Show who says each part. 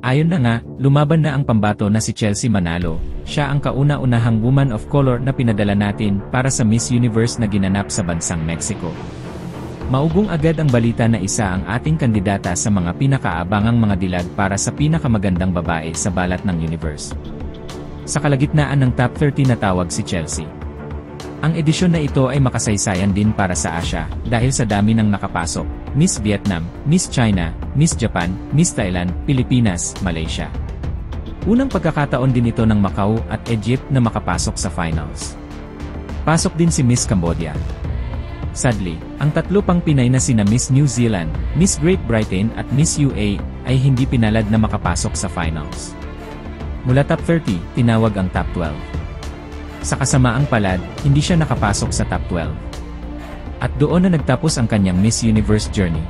Speaker 1: Ayon na nga, lumaban na ang pambato na si Chelsea Manalo. Siya ang kauna-unahang woman of color na pinadala natin para sa Miss Universe na ginanap sa bansang Mexico. Maugong agad ang balita na isa ang ating kandidata sa mga pinakaabangang mga dilag para sa pinakamagandang babae sa balat ng universe. Sa kalagitnaan ng top 30 na tawag si Chelsea. Ang edisyon na ito ay makasaysayan din para sa Asia dahil sa dami ng nakapasok: Miss Vietnam, Miss China, Miss Japan, Miss Thailand, Pilipinas, Malaysia. Unang pagkakataon din ito ng Macau at Egypt na makapasok sa finals. Pasok din si Miss Cambodia. Sadly, ang tatlo pang Pinay na sina Miss New Zealand, Miss Great Britain at Miss UA ay hindi pinalad na makapasok sa finals. Mula top 30, tinawag ang top 12. Sa kasamaang palad, hindi siya nakapasok sa top 12. At doon na nagtapos ang kanyang Miss Universe journey.